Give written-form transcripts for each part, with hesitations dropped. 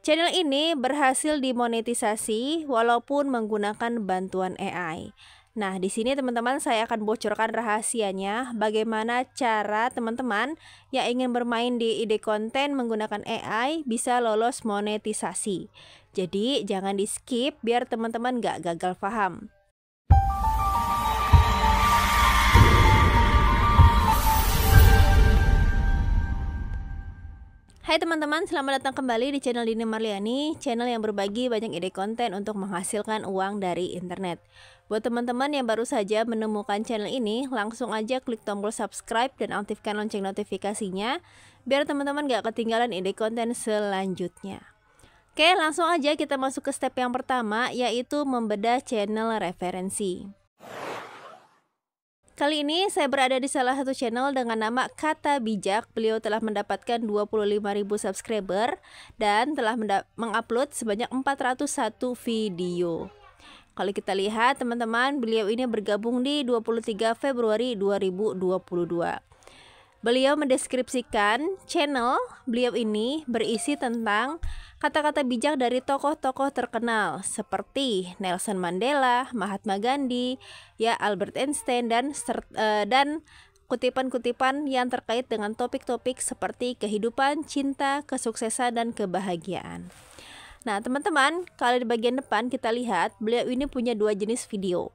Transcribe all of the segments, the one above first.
Channel ini berhasil dimonetisasi walaupun menggunakan bantuan AI. Nah, di sini teman-teman saya akan bocorkan rahasianya bagaimana cara teman-teman yang ingin bermain di ide konten menggunakan AI bisa lolos monetisasi. Jadi, jangan di-skip biar teman-teman gak gagal paham. Hai teman-teman, selamat datang kembali di channel Dini Marliani, channel yang berbagi banyak ide konten untuk menghasilkan uang dari internet. Buat teman-teman yang baru saja menemukan channel ini, langsung aja klik tombol subscribe dan aktifkan lonceng notifikasinya, biar teman-teman gak ketinggalan ide konten selanjutnya. Oke, langsung aja kita masuk ke step yang pertama, yaitu membedah channel referensi. Kali ini saya berada di salah satu channel dengan nama Kata Bijak. Beliau telah mendapatkan 25.000 subscriber dan telah mengupload sebanyak 401 video. Kalau kita lihat teman-teman, beliau ini bergabung di 23 Februari 2022. Beliau mendeskripsikan channel beliau ini berisi tentang kata-kata bijak dari tokoh-tokoh terkenal seperti Nelson Mandela, Mahatma Gandhi, ya Albert Einstein dan kutipan-kutipan yang terkait dengan topik-topik seperti kehidupan, cinta, kesuksesan dan kebahagiaan. Nah, teman-teman, kalau di bagian depan kita lihat beliau ini punya dua jenis video.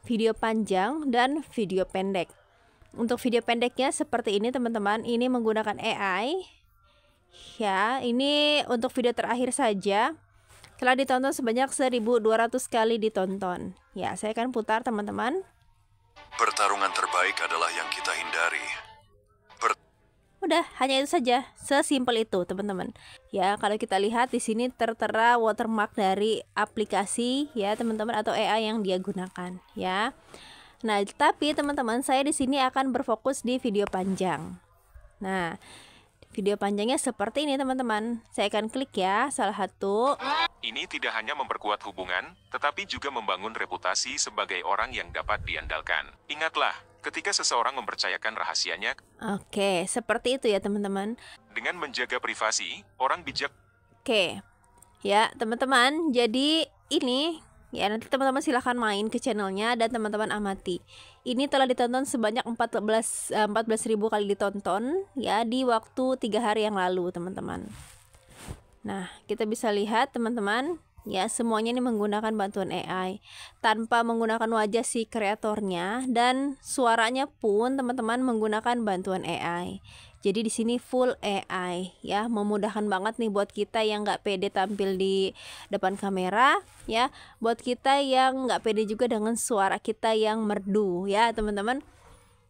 Video panjang dan video pendek. Untuk video pendeknya seperti ini teman-teman, ini menggunakan AI. Ya, ini untuk video terakhir saja telah ditonton sebanyak 1.200 kali ditonton. Ya, saya akan putar teman-teman. Pertarungan terbaik adalah yang kita hindari. Udah, hanya itu saja. Sesimpel itu, teman-teman. Ya, kalau kita lihat di sini tertera watermark dari aplikasi ya, teman-teman, atau AI yang dia gunakan, ya. Nah, tapi teman-teman, saya di sini akan berfokus di video panjang. Nah, video panjangnya seperti ini teman-teman. Saya akan klik ya salah satu. Ini tidak hanya memperkuat hubungan, tetapi juga membangun reputasi sebagai orang yang dapat diandalkan. Ingatlah, ketika seseorang mempercayakan rahasianya, Oke, seperti itu ya teman-teman. dengan menjaga privasi, orang bijak. Oke, ya teman-teman. Jadi ini ya, nanti teman-teman silahkan main ke channelnya dan teman-teman amati. Ini telah ditonton sebanyak 14.000 kali ditonton ya di waktu 3 hari yang lalu teman-teman. Nah, kita bisa lihat teman-teman ya, semuanya ini menggunakan bantuan AI tanpa menggunakan wajah si kreatornya, dan suaranya pun teman-teman menggunakan bantuan AI. Jadi di sini full AI ya, memudahkan banget nih buat kita yang nggak pede tampil di depan kamera ya, buat kita yang nggak pede juga dengan suara kita yang merdu ya teman-teman.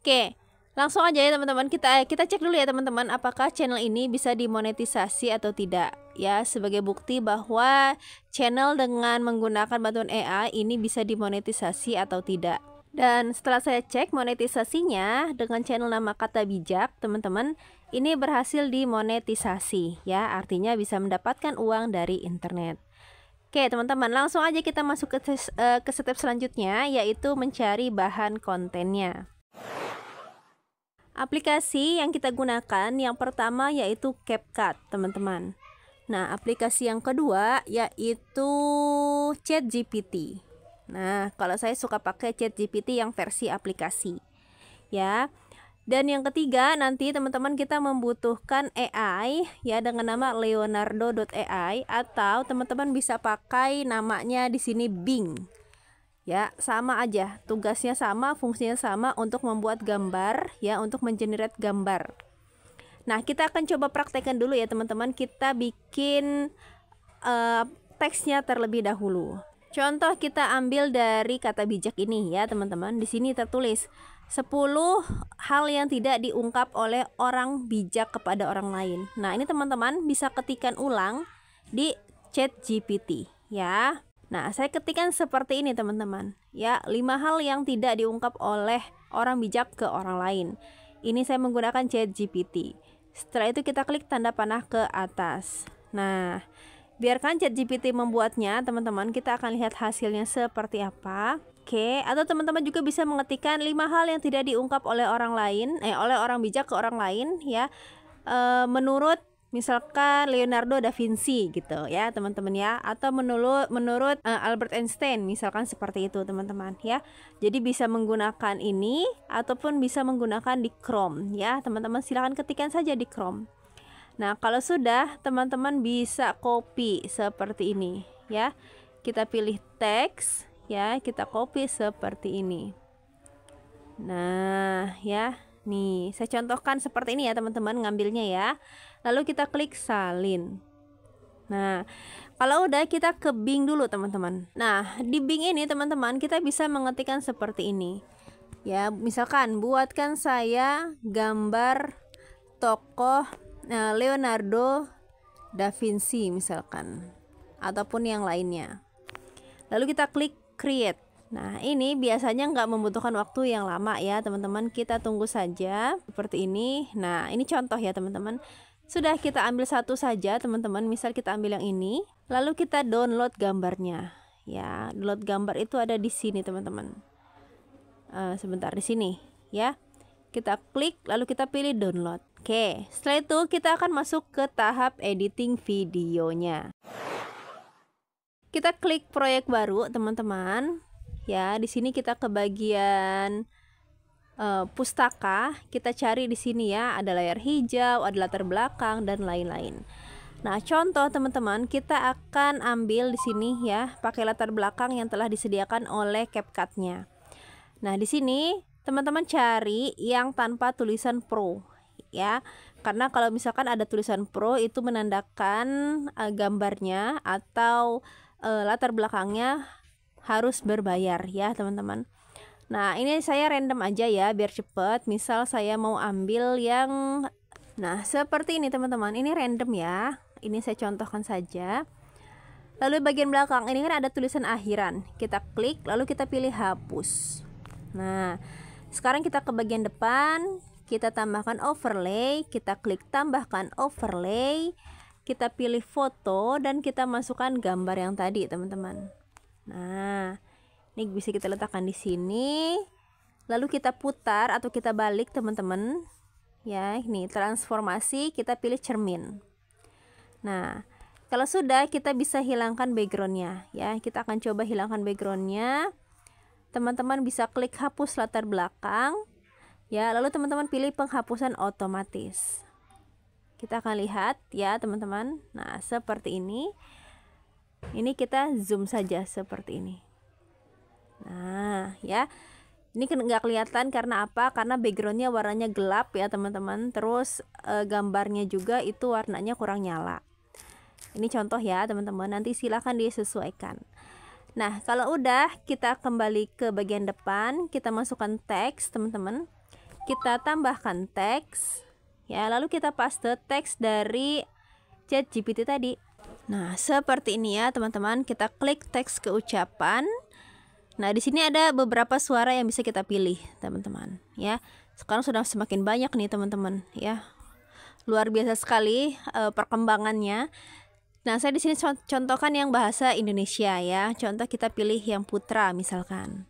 Oke, langsung aja ya teman-teman, kita cek dulu ya teman-teman, apakah channel ini bisa dimonetisasi atau tidak ya, sebagai bukti bahwa channel dengan menggunakan bantuan AI ini bisa dimonetisasi atau tidak. Dan setelah saya cek monetisasinya dengan channel nama Kata Bijak, teman-teman, ini berhasil dimonetisasi ya, artinya bisa mendapatkan uang dari internet. Oke teman-teman, langsung aja kita masuk ke step selanjutnya, yaitu mencari bahan kontennya. Aplikasi yang kita gunakan yang pertama yaitu CapCut teman-teman. Nah, aplikasi yang kedua yaitu ChatGPT. Nah, kalau saya suka pakai ChatGPT yang versi aplikasi ya. Dan yang ketiga nanti teman-teman kita membutuhkan AI ya dengan nama Leonardo.ai, atau teman-teman bisa pakai namanya di sini Bing. Ya, sama aja, tugasnya sama, fungsinya sama untuk membuat gambar ya, untuk mengenerate gambar. Nah, kita akan coba praktekkan dulu ya teman-teman. Kita bikin teksnya terlebih dahulu. Contoh kita ambil dari Kata Bijak ini ya teman-teman. Di sini tertulis 10 hal yang tidak diungkap oleh orang bijak kepada orang lain. Nah, ini teman-teman bisa ketikkan ulang di ChatGPT ya. Nah, saya ketikkan seperti ini teman-teman ya, 5 hal yang tidak diungkap oleh orang bijak ke orang lain. Ini saya menggunakan ChatGPT. Setelah itu kita klik tanda panah ke atas. Nah, biarkan ChatGPT membuatnya teman-teman, kita akan lihat hasilnya seperti apa. Oke, atau teman-teman juga bisa mengetikkan 5 hal yang tidak diungkap oleh orang lain, oleh orang bijak ke orang lain ya, menurut misalkan Leonardo da Vinci gitu ya teman-teman ya, atau menurut Albert Einstein misalkan seperti itu teman-teman ya. Jadi bisa menggunakan ini ataupun bisa menggunakan di Chrome ya teman-teman, silahkan ketikkan saja di Chrome. Nah kalau sudah, teman-teman bisa copy seperti ini ya, kita pilih teks ya, kita copy seperti ini. Nah ya, nih saya contohkan seperti ini ya teman-teman ngambilnya ya. Lalu kita klik salin. Nah, kalau udah kita ke Bing dulu teman-teman. Nah, di Bing ini teman-teman kita bisa mengetikkan seperti ini. Ya, misalkan buatkan saya gambar tokoh Leonardo da Vinci misalkan, ataupun yang lainnya. Lalu kita klik create. Nah, ini biasanya nggak membutuhkan waktu yang lama ya teman-teman. Kita tunggu saja seperti ini. Nah, ini contoh ya teman-teman. Sudah, kita ambil satu saja teman-teman, misal kita ambil yang ini, lalu kita download gambarnya ya. Download gambar itu ada di sini teman-teman, sebentar, di sini ya, kita klik lalu kita pilih download. Oke, setelah itu kita akan masuk ke tahap editing videonya. Kita klik proyek baru teman-teman ya. Di sini kita ke bagian pustaka, kita cari di sini ya, ada layar hijau, ada latar belakang dan lain-lain. Nah, contoh teman-teman, kita akan ambil di sini ya, pakai latar belakang yang telah disediakan oleh CapCut-nya. Nah, di sini teman-teman cari yang tanpa tulisan Pro ya. Karena kalau misalkan ada tulisan Pro itu menandakan gambarnya atau latar belakangnya harus berbayar ya teman-teman. Nah, ini saya random aja ya biar cepet. Misal saya mau ambil yang, nah seperti ini teman-teman, ini random ya. Ini saya contohkan saja. Lalu bagian belakang ini kan ada tulisan akhiran, kita klik lalu kita pilih hapus. Nah, sekarang kita ke bagian depan, kita tambahkan overlay, kita klik tambahkan overlay, kita pilih foto dan kita masukkan gambar yang tadi teman-teman. Nah, ini bisa kita letakkan di sini, lalu kita putar atau kita balik teman-teman ya. Ini transformasi, kita pilih cermin. Nah, kalau sudah, kita bisa hilangkan backgroundnya ya. Kita akan coba hilangkan backgroundnya. Teman-teman bisa klik hapus latar belakang ya, lalu teman-teman pilih penghapusan otomatis. Kita akan lihat ya teman-teman. Nah, seperti ini. Ini kita zoom saja seperti ini. Nah ya, ini nggak kelihatan karena apa? Karena backgroundnya warnanya gelap ya teman-teman. Terus gambarnya juga itu warnanya kurang nyala. Ini contoh ya teman-teman, nanti silahkan disesuaikan. Nah, kalau udah, kita kembali ke bagian depan, kita masukkan teks teman-teman, kita tambahkan teks ya, lalu kita paste teks dari ChatGPT tadi. Nah, seperti ini ya teman-teman, kita klik teks keucapan. Nah, di sini ada beberapa suara yang bisa kita pilih, teman-teman, ya. Sekarang sudah semakin banyak nih, teman-teman, ya. Luar biasa sekali perkembangannya. Nah, saya di sini contohkan yang bahasa Indonesia ya. Contoh kita pilih yang putra misalkan.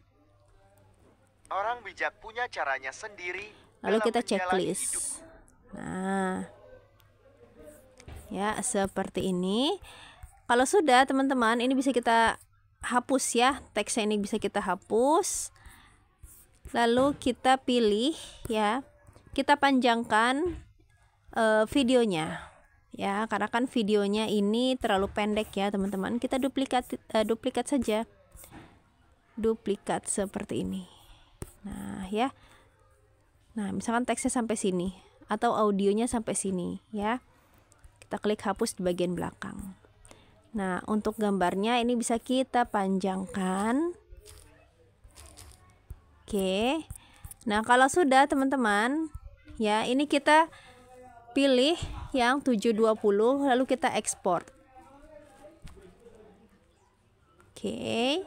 Orang bijak punya caranya sendiri. Lalu kita checklist. Nah, ya seperti ini. Kalau sudah, teman-teman, ini bisa kita hapus ya, teksnya ini bisa kita hapus. Lalu kita pilih ya, kita panjangkan videonya ya, karena kan videonya ini terlalu pendek ya teman-teman. Kita duplikat saja, duplikat seperti ini. Nah ya, nah misalkan teksnya sampai sini atau audionya sampai sini ya, kita klik hapus di bagian belakang. Nah, untuk gambarnya ini bisa kita panjangkan. Oke. Nah, kalau sudah teman-teman, ya ini kita pilih yang 720 lalu kita ekspor. Oke.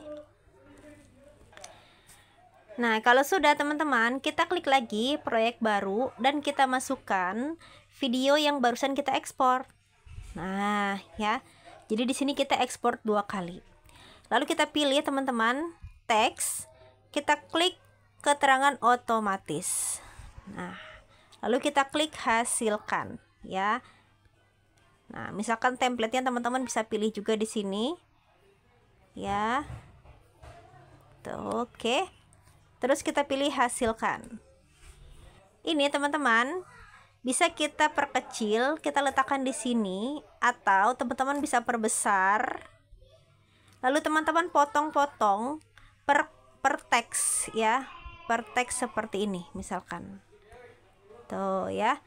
Nah, kalau sudah teman-teman, kita klik lagi proyek baru dan kita masukkan video yang barusan kita ekspor. Nah, ya. Jadi di sini kita ekspor 2 kali. Lalu kita pilih teman-teman teks, kita klik keterangan otomatis. Nah, lalu kita klik hasilkan ya. Nah, misalkan template-nya teman-teman bisa pilih juga di sini. Ya. Tuh, oke. Terus kita pilih hasilkan. Ini teman-teman bisa kita perkecil, kita letakkan di sini, atau teman-teman bisa perbesar. Lalu teman-teman potong-potong per teks ya. Per teks seperti ini misalkan. Tuh ya.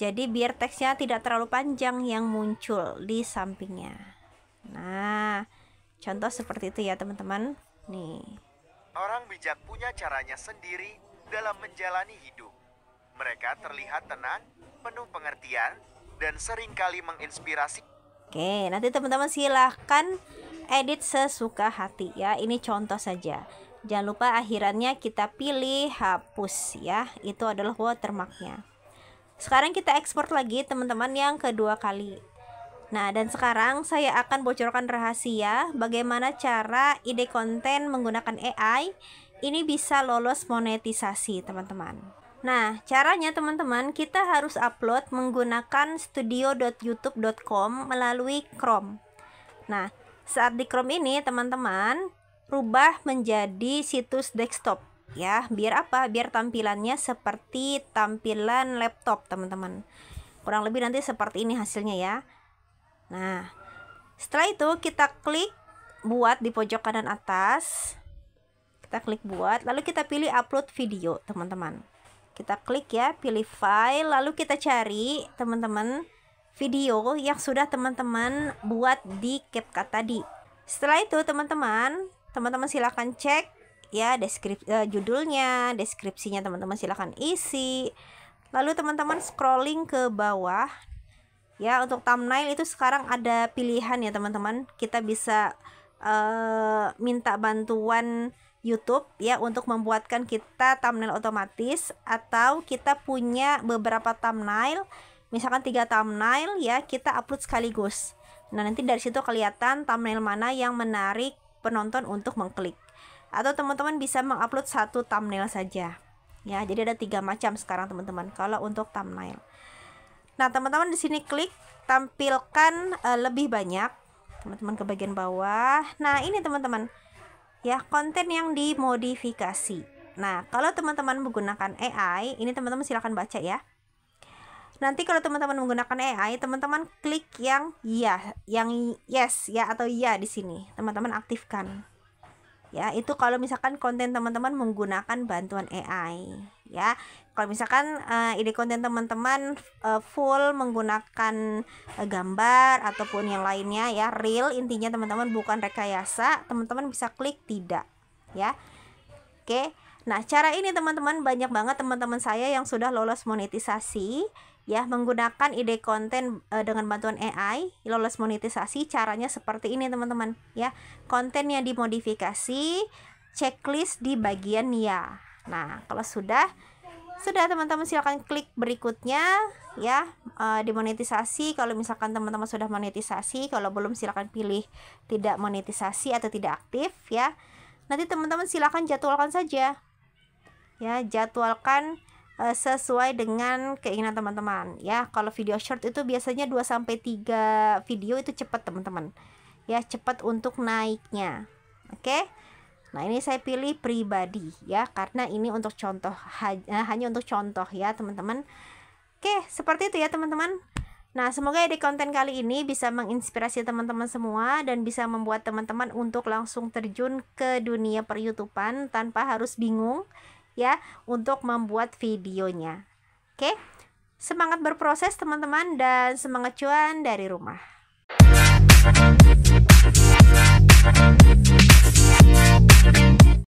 Jadi biar teksnya tidak terlalu panjang yang muncul di sampingnya. Nah, contoh seperti itu ya teman-teman. Nih. Orang bijak punya caranya sendiri dalam menjalani hidup. Mereka terlihat tenang, penuh pengertian, dan seringkali menginspirasi. Oke, nanti teman-teman silahkan edit sesuka hati ya. Ini contoh saja. Jangan lupa akhirannya kita pilih hapus ya. Itu adalah watermarknya. Sekarang kita ekspor lagi teman-teman yang kedua kali. Nah, dan sekarang saya akan bocorkan rahasia bagaimana cara ide konten menggunakan AI ini bisa lolos monetisasi teman-teman. Nah, caranya teman-teman, kita harus upload menggunakan studio.youtube.com melalui Chrome. Nah, saat di Chrome ini teman-teman rubah menjadi situs desktop ya. Biar apa? Biar tampilannya seperti tampilan laptop teman-teman. Kurang lebih nanti seperti ini hasilnya ya. Nah, setelah itu kita klik buat di pojok kanan atas. Kita klik buat, lalu kita pilih upload video teman-teman. Kita klik ya, pilih file, lalu kita cari teman-teman video yang sudah teman-teman buat di CapCut tadi. Setelah itu teman-teman silakan cek ya judulnya, deskripsinya teman-teman silakan isi. Lalu teman-teman scrolling ke bawah. Ya, untuk thumbnail itu sekarang ada pilihan ya teman-teman. Kita bisa minta bantuan YouTube ya untuk membuatkan kita thumbnail otomatis, atau kita punya beberapa thumbnail, misalkan 3 thumbnail ya, kita upload sekaligus. Nah, nanti dari situ kelihatan thumbnail mana yang menarik penonton untuk mengklik. Atau teman-teman bisa mengupload 1 thumbnail saja. Ya, jadi ada 3 macam sekarang teman-teman kalau untuk thumbnail. Nah, teman-teman di sini klik tampilkan lebih banyak. Teman-teman ke bagian bawah. Nah, ini teman-teman. Ya, konten yang dimodifikasi. Nah, kalau teman-teman menggunakan AI, ini teman-teman silakan baca ya. Nanti kalau teman-teman menggunakan AI, teman-teman klik yang ya, yang yes ya atau ya di sini. Teman-teman aktifkan. Ya, itu kalau misalkan konten teman-teman menggunakan bantuan AI ya. Kalau misalkan ide konten teman-teman full menggunakan gambar ataupun yang lainnya ya, real, intinya teman-teman bukan rekayasa, teman-teman bisa klik tidak ya. Oke. Nah, cara ini teman-teman banyak banget teman-teman saya yang sudah lolos monetisasi ya, menggunakan ide konten dengan bantuan AI lolos monetisasi. Caranya seperti ini teman-teman ya. Konten yang dimodifikasi, checklist di bagian ya. Nah, kalau sudah teman-teman silakan klik berikutnya ya, dimonetisasi. Kalau misalkan teman-teman sudah monetisasi, kalau belum silakan pilih tidak monetisasi atau tidak aktif ya. Nanti teman-teman silakan jadwalkan saja ya, jadwalkan sesuai dengan keinginan teman-teman ya. Kalau video short itu biasanya 2-3 video itu cepat teman-teman ya, cepat untuk naiknya. Oke. Nah, ini saya pilih pribadi ya, karena ini untuk contoh, hanya untuk contoh ya teman-teman. Oke, seperti itu ya teman-teman. Nah, semoga ide konten kali ini bisa menginspirasi teman-teman semua dan bisa membuat teman-teman untuk langsung terjun ke dunia per-YouTubean tanpa harus bingung ya untuk membuat videonya. Oke, semangat berproses teman-teman, dan semangat cuan dari rumah.